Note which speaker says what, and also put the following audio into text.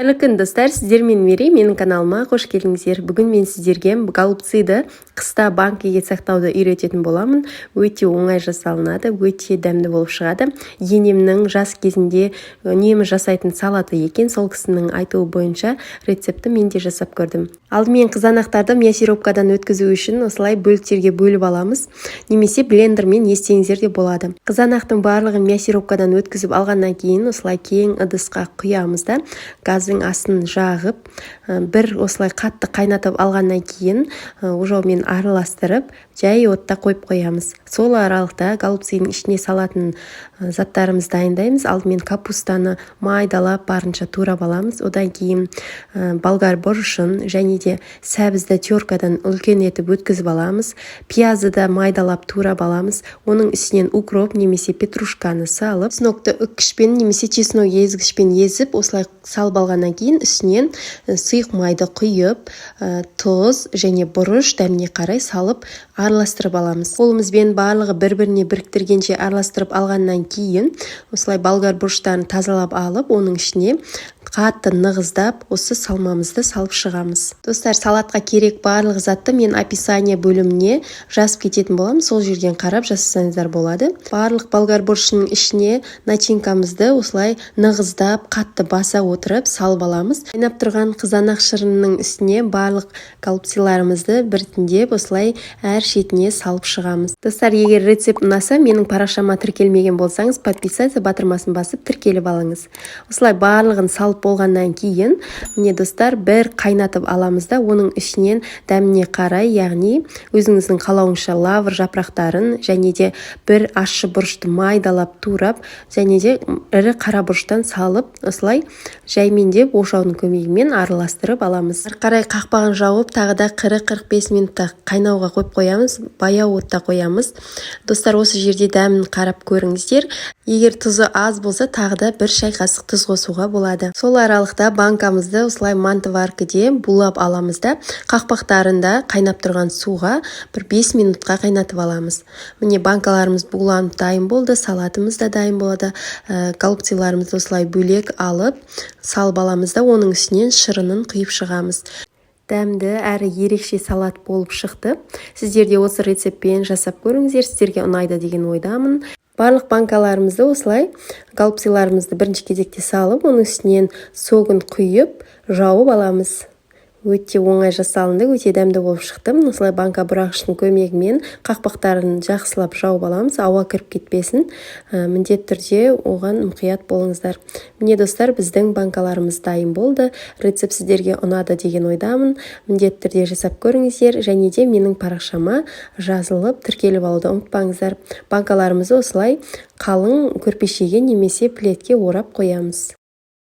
Speaker 1: Қайырлы күн достар, сіздермен Мери, менің каналыма қош келдіңіздер. Бүгін мен сіздерге голубциді қыста банкіге сақтауды үйрететін боламын. Өте оңай жасалынады, өте дәмді болып шығады. Енемнің жас кезінде үнемі жасайтын салаты екен, сол кісінің айтуы бойынша рецепті мен де жасап көрдім. Алдымен қызанақтарды мясировкадан өткізу үшін осылай бөліктерге бөліп аламыз, немесе блендермен естеңіздер де болады. Қызанақтың барлығын мясировкадан өткізіп алғаннан кейін осылай кең ыдысқа құямыз да, газдың астын жағып, бір осылай қатты қайнатып алғаннан кейін ожаумен араластырып, жай отта қойып қоямыз. Сол аралықта голубцидың ішіне салатын заттарымызды дайындаймыз. Алдымен капустаны майдалап барынша турап аламыз. Одан кейін болгар бұрышын және де сәбізді теркадан үлкен етіп өткізіп аламыз. Пиязды да майдалап турап аламыз. Оның үстінен укроп немесе петрушканы салып, чеснокты үккішпен немесе чеснок езгішпен езіп, осылай салып алғаннан кейін үстінен сұйық майды құйып, тұз және бұрыш дәміне қарай салып араластырып аламыз. Қолымызбен барлығы бір-біріне біріктіргенше араластырып алғаннан кейін осылай болгар бұрыштарын тазалап алып, оның ішіне қатты нығыздап, осы салмамызды салып шығамыз. Достар, салатқа керек барлық затты мен описание бөліміне жазып кететін боламын. Сол жерден қарап жасасаңыздар болады. Барлық болгар бұрышының ішіне начинкамызды осылай нығыздап, қатты баса отырып салып аламыз. Қайнап тұрған қызанақ шырынының үстіне барлық голубциларымызды біртіндеп осылай әр шетіне салып шығамыз. Достар, егер рецепт ұнаса, менің парақшама тіркелмеген болсаңыз, подписаться батырмасын басып тіркеліп алыңыз. Осылай барлығын салып болғаннан кейін, міне достар, бір қайнатып аламыз да, оның ішінен дәміне қарай, яғни өзіңіздің қалауыңызша лавр жапырақтарын және де бір ащы бұрышты майдалап турап, және де ірі қара бұрыштан салып, осылай жаймендеп ошаудың көмегімен араластырып аламыз. Ары қарай қақпағын жауып, тағы да 40-45 минутта қайнауға қойып қоямыз, баяу отта қоямыз. Достар, осы жерде дәмін қарап көріңіздер. Егер тұзы аз болса, тағы да бір шай қасық тұз қосуға болады. Сол аралықта банкамызды осылай мантываркіде булап аламыз да, қақпақтарында қайнап тұрған суға бір 5 минутқа қайнатып аламыз. Міне банкаларымыз буланып дайын болды, салатымыз да дайын болады. Голубциларымызды осылай бөлек алып, салып аламыз да, оның үстінен шырынын құйып шығамыз. Дәмді әрі ерекше салат болып шықты. Сіздер де осы рецептпен жасап көріңіздер, сіздерге ұнайды деген ойдамын. Барлық банкаларымызды осылай голубциларымызды бірінші кезекте салып, оның үстінен согын құйып, жауып аламыз. Өте оңай жасалынды, өте дәмді болып шықты. Осылай банка бұрағыштың көмегімен қақпақтарын жақсылап жауып аламыз, ауа кіріп кетпесін. Міндетті түрде оған мұқият болыңыздар. Міне достар, біздің банкаларымыз дайын болды. Рецепт сіздерге ұнады деген ойдамын. Міндетті түрде жасап көріңіздер, және де менің парақшама жазылып, тіркеліп алуды ұмытпаңыздар. Банкаларымызды осылай қалың көрпешеге немесе плетке орап қоямыз.